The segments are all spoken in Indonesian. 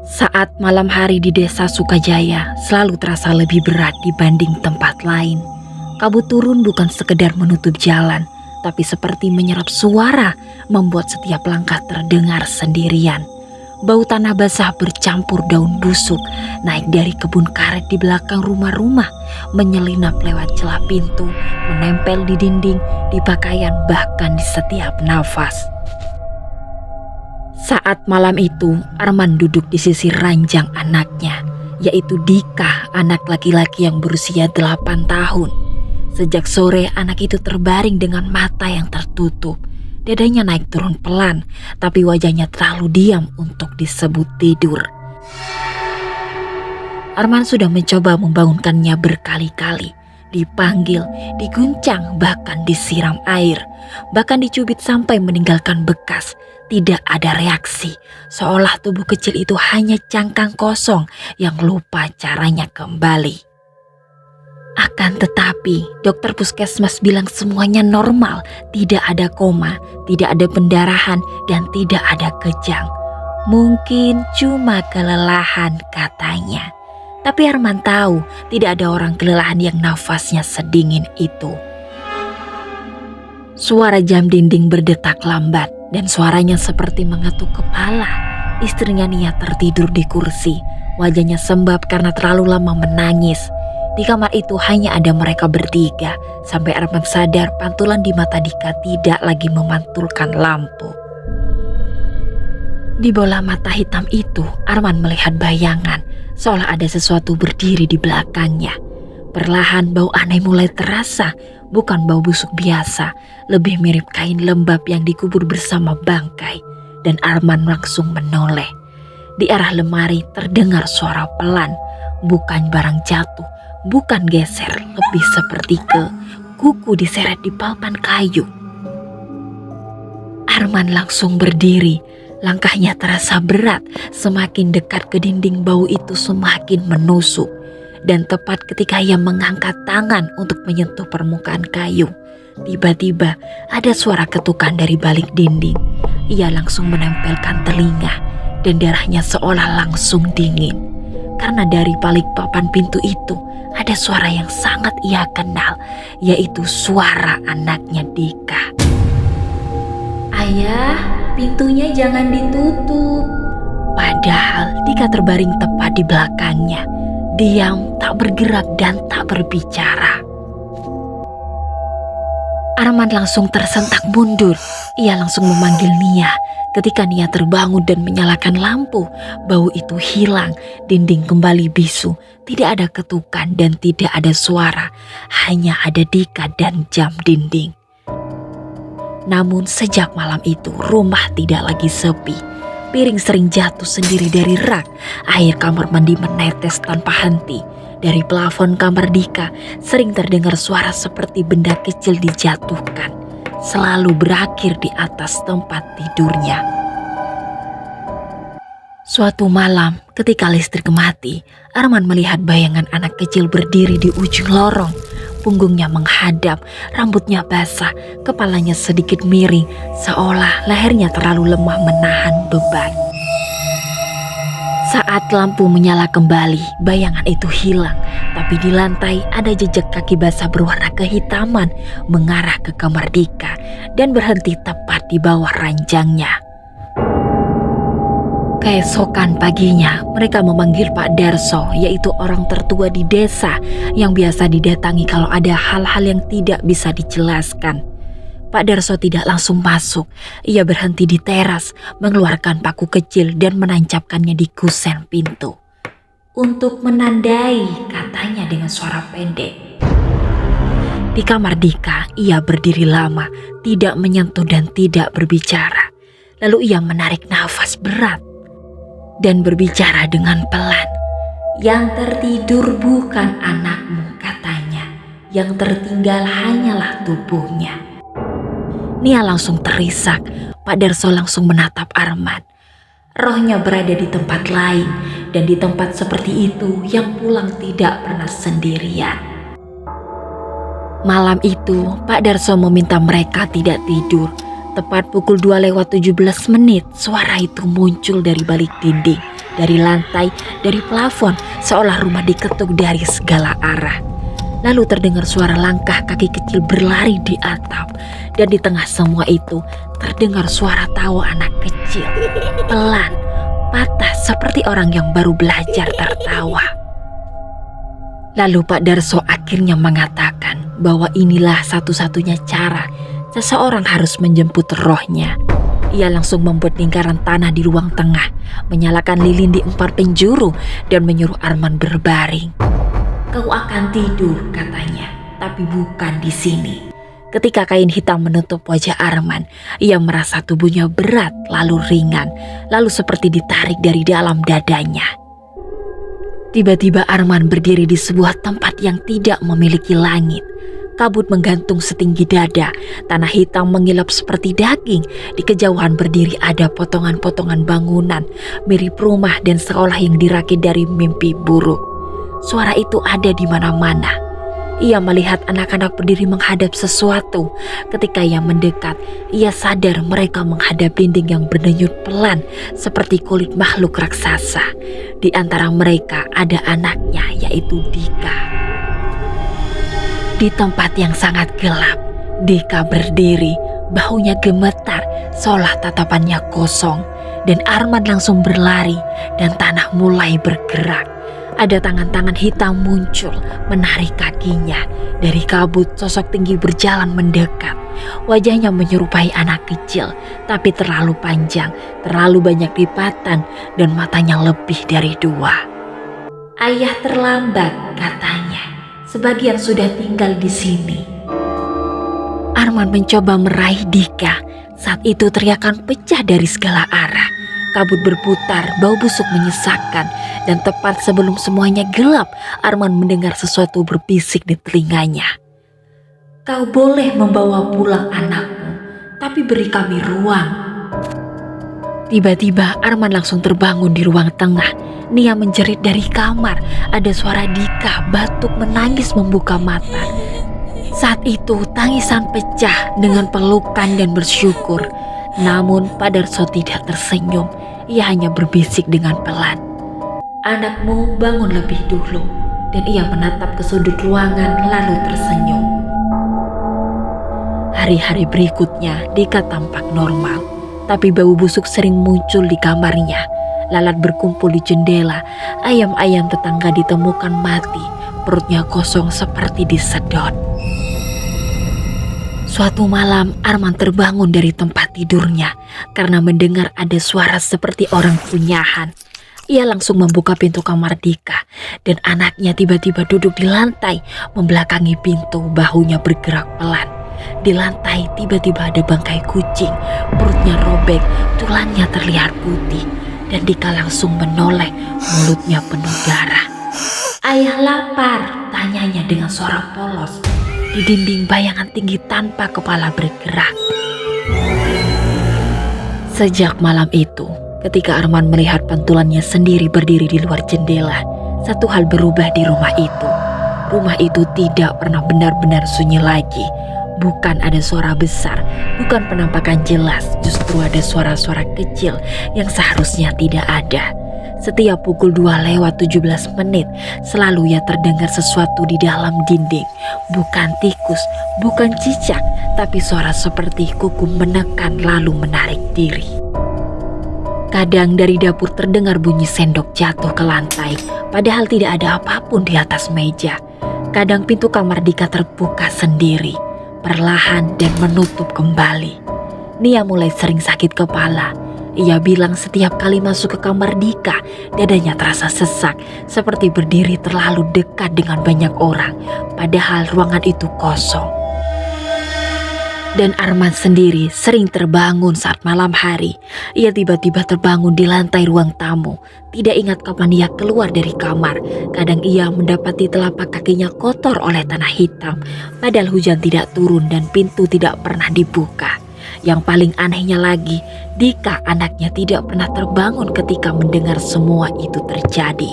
Saat malam hari di desa Sukajaya selalu terasa lebih berat dibanding tempat lain. Kabut turun bukan sekedar menutup jalan, tapi seperti menyerap suara, membuat setiap langkah terdengar sendirian. Bau tanah basah bercampur daun busuk naik dari kebun karet di belakang rumah-rumah, menyelinap lewat celah pintu, menempel di dinding, di pakaian, bahkan di setiap nafas. Saat malam itu, Arman duduk di sisi ranjang anaknya, yaitu Dika, anak laki-laki yang berusia 8 tahun. Sejak sore, anak itu terbaring dengan mata yang tertutup. Dadanya naik turun pelan, tapi wajahnya terlalu diam untuk disebut tidur. Arman sudah mencoba membangunkannya berkali-kali. Dipanggil, diguncang, bahkan disiram air. Bahkan dicubit sampai meninggalkan bekas. Tidak ada reaksi, seolah tubuh kecil itu hanya cangkang kosong yang lupa caranya kembali. Akan tetapi, dokter puskesmas bilang semuanya normal, tidak ada koma, tidak ada pendarahan, dan tidak ada kejang. Mungkin cuma kelelahan katanya. Tapi Arman tahu tidak ada orang kelelahan yang nafasnya sedingin itu. Suara jam dinding berdetak lambat dan suaranya seperti mengetuk kepala. Istrinya Nia tertidur di kursi, wajahnya sembab karena terlalu lama menangis. Di kamar itu hanya ada mereka bertiga, sampai Arman sadar pantulan di mata Dika tidak lagi memantulkan lampu. Di bola mata hitam itu, Arman melihat bayangan, seolah ada sesuatu berdiri di belakangnya. Perlahan bau aneh mulai terasa, bukan bau busuk biasa, lebih mirip kain lembab yang dikubur bersama bangkai. Dan Arman langsung menoleh. Di arah lemari terdengar suara pelan, bukan barang jatuh, bukan geser, lebih seperti kuku diseret di papan kayu. Arman langsung berdiri, langkahnya terasa berat, semakin dekat ke dinding bau itu semakin menusuk. Dan tepat ketika ia mengangkat tangan untuk menyentuh permukaan kayu, tiba-tiba ada suara ketukan dari balik dinding. Ia langsung menempelkan telinga dan darahnya seolah langsung dingin. Karena dari balik papan pintu itu ada suara yang sangat ia kenal, yaitu suara anaknya Dika. "Ayah, pintunya jangan ditutup." Padahal Dika terbaring tepat di belakangnya. Diam, tak bergerak dan tak berbicara. Arman langsung tersentak mundur. Ia langsung memanggil Nia. Ketika Nia terbangun dan menyalakan lampu, bau itu hilang, dinding kembali bisu. Tidak ada ketukan dan tidak ada suara. Hanya ada Dika dan jam dinding. Namun sejak malam itu rumah tidak lagi sepi. Piring sering jatuh sendiri dari rak, air kamar mandi menetes tanpa henti. Dari plafon kamar Dika sering terdengar suara seperti benda kecil dijatuhkan, selalu berakhir di atas tempat tidurnya. Suatu malam ketika listrik mati, Arman melihat bayangan anak kecil berdiri di ujung lorong. Punggungnya menghadap, rambutnya basah, kepalanya sedikit miring, seolah lehernya terlalu lemah menahan beban. Saat lampu menyala kembali, bayangan itu hilang, tapi di lantai ada jejak kaki basah berwarna kehitaman mengarah ke kamar Dika dan berhenti tepat di bawah ranjangnya. Keesokan paginya, mereka memanggil Pak Darso, yaitu orang tertua di desa yang biasa didatangi kalau ada hal-hal yang tidak bisa dijelaskan. Pak Darso tidak langsung masuk. Ia berhenti di teras, mengeluarkan paku kecil dan menancapkannya di kusen pintu. "Untuk menandai," katanya dengan suara pendek. Di kamar Dika, ia berdiri lama, tidak menyentuh dan tidak berbicara. Lalu ia menarik nafas berat dan berbicara dengan pelan. "Yang tertidur bukan anakmu," katanya. "Yang tertinggal hanyalah tubuhnya." Nia langsung terisak. Pak Darso langsung menatap Arman. Rohnya berada di tempat lain, dan di tempat seperti itu yang pulang tidak pernah sendirian. Malam itu, Pak Darso meminta mereka tidak tidur. Tepat pukul 2:17, suara itu muncul dari balik dinding. dari lantai, dari plafon, seolah rumah diketuk dari segala arah. Lalu terdengar suara langkah kaki kecil berlari di atap, dan di tengah semua itu terdengar suara tawa anak kecil, pelan, patah seperti orang yang baru belajar tertawa. Lalu Pak Darso akhirnya mengatakan bahwa inilah satu-satunya cara seseorang harus menjemput rohnya. Ia langsung membuat lingkaran tanah di ruang tengah, menyalakan lilin di 4 penjuru, dan menyuruh Arman berbaring. "Kau akan tidur," katanya, "tapi bukan di sini." Ketika kain hitam menutup wajah Arman, ia merasa tubuhnya berat, lalu ringan, lalu seperti ditarik dari dalam dadanya. Tiba-tiba Arman berdiri di sebuah tempat yang tidak memiliki langit. Kabut menggantung setinggi dada, tanah hitam mengilap seperti daging. Di kejauhan berdiri ada potongan-potongan bangunan, mirip rumah dan seolah yang dirakit dari mimpi buruk. Suara itu ada di mana-mana. Ia melihat anak-anak berdiri menghadap sesuatu. Ketika ia mendekat, ia sadar mereka menghadap dinding yang berdenyut pelan seperti kulit makhluk raksasa. Di antara mereka ada anaknya, yaitu Dika. Di tempat yang sangat gelap, Dika berdiri, bahunya gemetar, seolah tatapannya kosong. Dan Arman langsung berlari dan tanah mulai bergerak. Ada tangan-tangan hitam muncul, menarik kakinya. Dari kabut, sosok tinggi berjalan mendekat. Wajahnya menyerupai anak kecil, tapi terlalu panjang, terlalu banyak lipatan, dan matanya lebih dari 2. "Ayah terlambat," katanya. "Sebagian sudah tinggal di sini." Arman mencoba meraih Dika. Saat itu teriakan pecah dari segala arah. Kabut berputar, bau busuk menyesakkan, dan tepat sebelum semuanya gelap, Arman mendengar sesuatu berbisik di telinganya. "Kau boleh membawa pulang anakmu, tapi beri kami ruang." Tiba-tiba Arman langsung terbangun di ruang tengah. Nia menjerit dari kamar. Ada suara Dika batuk menangis membuka mata. Saat itu tangisan pecah dengan pelukan dan bersyukur. Namun Pak Darso tidak tersenyum. Ia hanya berbisik dengan pelan, "Anakmu bangun lebih dulu." Dan ia menatap ke sudut ruangan lalu tersenyum. Hari-hari berikutnya Dika tampak normal. Tapi bau busuk sering muncul di kamarnya. Lalat berkumpul di jendela. Ayam-ayam tetangga ditemukan mati. Perutnya kosong seperti disedot. Suatu malam Arman terbangun dari tempat tidurnya karena mendengar ada suara seperti orang kunyahan. Ia langsung membuka pintu kamar Dika dan anaknya tiba-tiba duduk di lantai membelakangi pintu, bahunya bergerak pelan. Di lantai tiba-tiba ada bangkai kucing, perutnya robek, tulangnya terlihat putih, dan Dika langsung menoleh, mulutnya penuh darah. "Ayah lapar," tanyanya dengan suara polos. Di dinding bayangan tinggi tanpa kepala bergerak. Sejak malam itu, ketika Arman melihat pantulannya sendiri berdiri di luar jendela, satu hal berubah di rumah itu. Rumah itu tidak pernah benar-benar sunyi lagi. Bukan ada suara besar, bukan penampakan jelas, justru ada suara-suara kecil yang seharusnya tidak ada. Setiap pukul 2:17 selalu ia terdengar sesuatu di dalam dinding. Bukan tikus, bukan cicak, tapi suara seperti kuku menekan lalu menarik diri. Kadang dari dapur terdengar bunyi sendok jatuh ke lantai, padahal tidak ada apapun di atas meja. Kadang pintu kamar Dika terbuka sendiri, perlahan dan menutup kembali. Nia mulai sering sakit kepala. Ia bilang setiap kali masuk ke kamar Dika, dadanya terasa sesak, seperti berdiri terlalu dekat dengan banyak orang, padahal ruangan itu kosong. Dan Arman sendiri sering terbangun saat malam hari. Ia tiba-tiba terbangun di lantai ruang tamu, tidak ingat kapan ia keluar dari kamar. Kadang ia mendapati telapak kakinya kotor oleh tanah hitam, padahal hujan tidak turun dan pintu tidak pernah dibuka. Yang paling anehnya lagi, Dika anaknya tidak pernah terbangun ketika mendengar semua itu terjadi.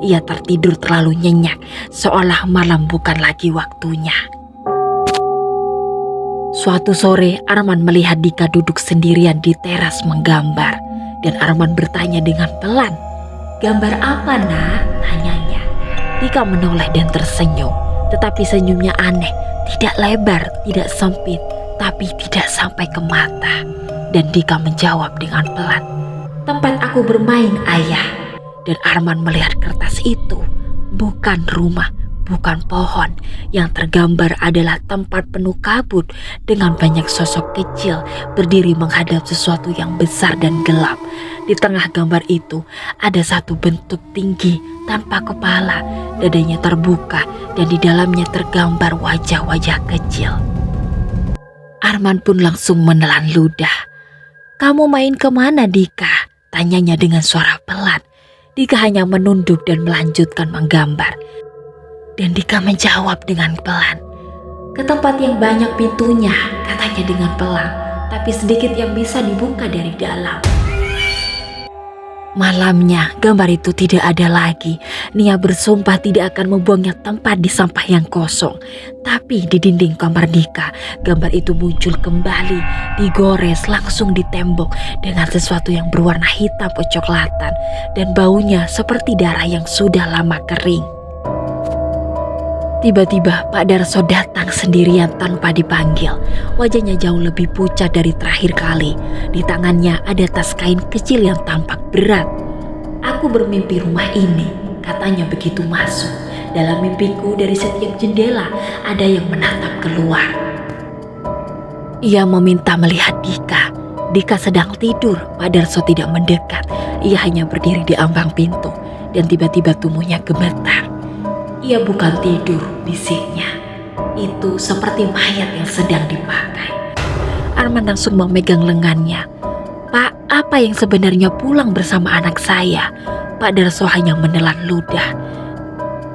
Ia tertidur terlalu nyenyak, seolah malam bukan lagi waktunya. Suatu sore, Arman melihat Dika duduk sendirian di teras menggambar. Dan Arman bertanya dengan pelan, "Gambar apa, Nak?" tanyanya. Dika menoleh dan tersenyum, tetapi senyumnya aneh, tidak lebar, tidak sempit, tapi tidak sampai ke mata. Dan Dika menjawab dengan pelan, "Tempat aku bermain, Ayah." Dan Arman melihat kertas itu, bukan rumah, bukan pohon. Yang tergambar adalah tempat penuh kabut dengan banyak sosok kecil berdiri menghadap sesuatu yang besar dan gelap. Di tengah gambar itu ada satu bentuk tinggi tanpa kepala, dadanya terbuka dan di dalamnya tergambar wajah-wajah kecil. Arman pun langsung menelan ludah. "Kamu main kemana, Dika?" tanyanya dengan suara pelan. Dika hanya menunduk dan melanjutkan menggambar. Dan Dika menjawab dengan pelan, "Ke tempat yang banyak pintunya," katanya dengan pelan, "tapi sedikit yang bisa dibuka dari dalam." Malamnya gambar itu tidak ada lagi. Nia bersumpah tidak akan membuangnya tempat di sampah yang kosong. Tapi di dinding kamar Dika, gambar itu muncul kembali, digores langsung di tembok dengan sesuatu yang berwarna hitam kecoklatan dan baunya seperti darah yang sudah lama kering. Tiba-tiba Pak Darso datang sendirian tanpa dipanggil. Wajahnya jauh lebih pucat dari terakhir kali. Di tangannya ada tas kain kecil yang tampak berat. "Aku bermimpi rumah ini," katanya begitu masuk. "Dalam mimpiku dari setiap jendela ada yang menatap keluar." Ia meminta melihat Dika. Dika sedang tidur. Pak Darso tidak mendekat. Ia hanya berdiri di ambang pintu dan tiba-tiba tubuhnya gemetar. "Ia bukan tidur," bisiknya. "Itu seperti mayat yang sedang dipakai." Arman langsung memegang lengannya. "Pak, apa yang sebenarnya pulang bersama anak saya?" Pak Darso hanya menelan ludah.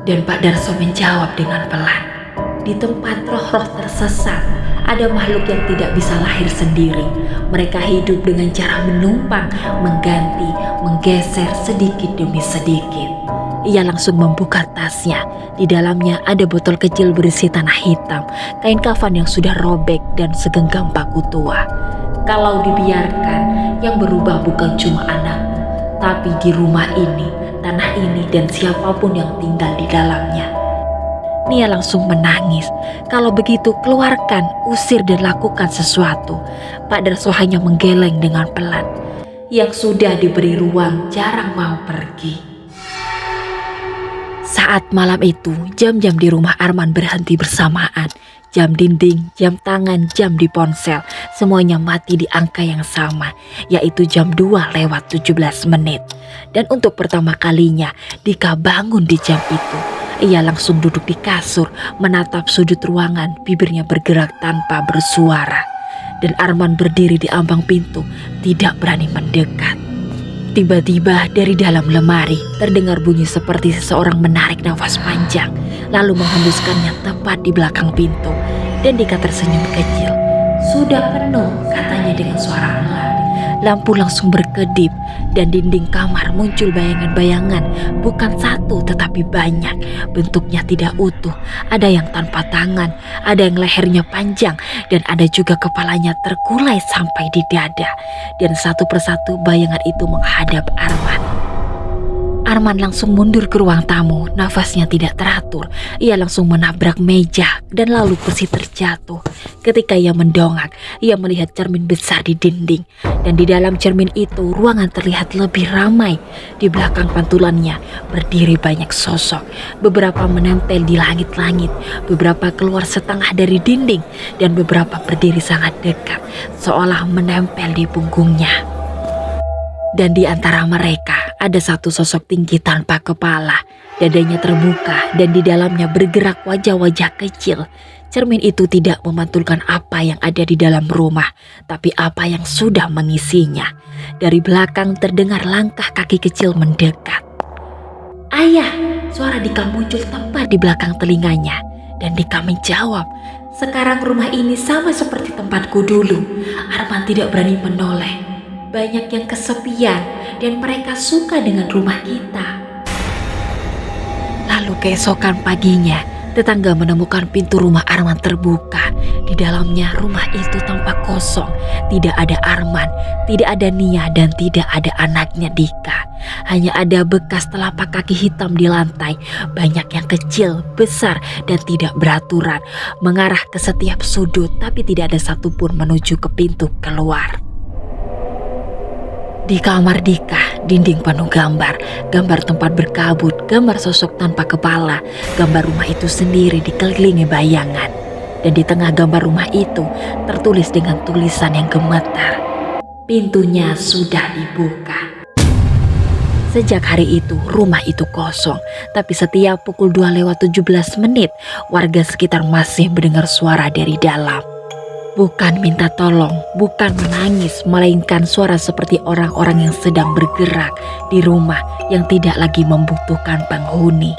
Dan Pak Darso menjawab dengan pelan, "Di tempat roh-roh tersesat, ada makhluk yang tidak bisa lahir sendiri. Mereka hidup dengan cara menumpang, mengganti, menggeser sedikit demi sedikit." Ia langsung membuka tasnya. Di dalamnya ada botol kecil berisi tanah hitam, kain kafan yang sudah robek, dan segenggam paku tua. "Kalau dibiarkan, yang berubah bukan cuma anakmu, tapi di rumah ini, tanah ini, dan siapapun yang tinggal di dalamnya." Nia langsung menangis. "Kalau begitu keluarkan, usir dan lakukan sesuatu." Pak Darso hanya menggeleng dengan pelan. "Yang sudah diberi ruang jarang mau pergi." Saat malam itu, jam-jam di rumah Arman berhenti bersamaan. Jam dinding, jam tangan, jam di ponsel, semuanya mati di angka yang sama, yaitu jam 2:17. Dan untuk pertama kalinya, Dika bangun di jam itu. Ia langsung duduk di kasur, menatap sudut ruangan, bibirnya bergerak tanpa bersuara. Dan Arman berdiri di ambang pintu, tidak berani mendekat. Tiba-tiba dari dalam lemari terdengar bunyi seperti seseorang menarik nafas panjang, lalu menghembuskannya tepat di belakang pintu. Dan Dika tersenyum kecil. "Sudah penuh," katanya dengan suara pelan. Lampu langsung berkedip dan dinding kamar muncul bayangan-bayangan, bukan satu tetapi banyak. Bentuknya tidak utuh, ada yang tanpa tangan, ada yang lehernya panjang, dan ada juga kepalanya terkulai sampai di dada. Dan satu persatu bayangan itu menghadap Arman. Arman langsung mundur ke ruang tamu, nafasnya tidak teratur. Ia langsung menabrak meja dan lalu kursi terjatuh. Ketika ia mendongak, ia melihat cermin besar di dinding. Dan di dalam cermin itu ruangan terlihat lebih ramai. Di belakang pantulannya berdiri banyak sosok. Beberapa menempel di langit-langit, beberapa keluar setengah dari dinding, dan beberapa berdiri sangat dekat, seolah menempel di punggungnya. Dan di antara mereka ada satu sosok tinggi tanpa kepala. Dadanya terbuka dan di dalamnya bergerak wajah-wajah kecil. Cermin itu tidak memantulkan apa yang ada di dalam rumah, tapi apa yang sudah mengisinya. Dari belakang terdengar langkah kaki kecil mendekat. "Ayah!" Suara Dika muncul tepat di belakang telinganya. Dan Dika menjawab, "Sekarang rumah ini sama seperti tempatku dulu." Arman tidak berani menoleh. "Banyak yang kesepian dan mereka suka dengan rumah kita." Lalu keesokan paginya, tetangga menemukan pintu rumah Arman terbuka. Di dalamnya rumah itu tampak kosong, tidak ada Arman, tidak ada Nia dan tidak ada anaknya Dika. Hanya ada bekas telapak kaki hitam di lantai, banyak yang kecil, besar dan tidak beraturan, mengarah ke setiap sudut tapi tidak ada satupun menuju ke pintu keluar. Di kamar Dika, dinding penuh gambar, gambar tempat berkabut, gambar sosok tanpa kepala, gambar rumah itu sendiri dikelilingi bayangan. Dan di tengah gambar rumah itu tertulis dengan tulisan yang gemetar, "Pintunya sudah dibuka." Sejak hari itu rumah itu kosong, tapi setiap pukul 2:17 warga sekitar masih mendengar suara dari dalam. Bukan minta tolong, bukan menangis, melainkan suara seperti orang-orang yang sedang bergerak di rumah yang tidak lagi membutuhkan penghuni.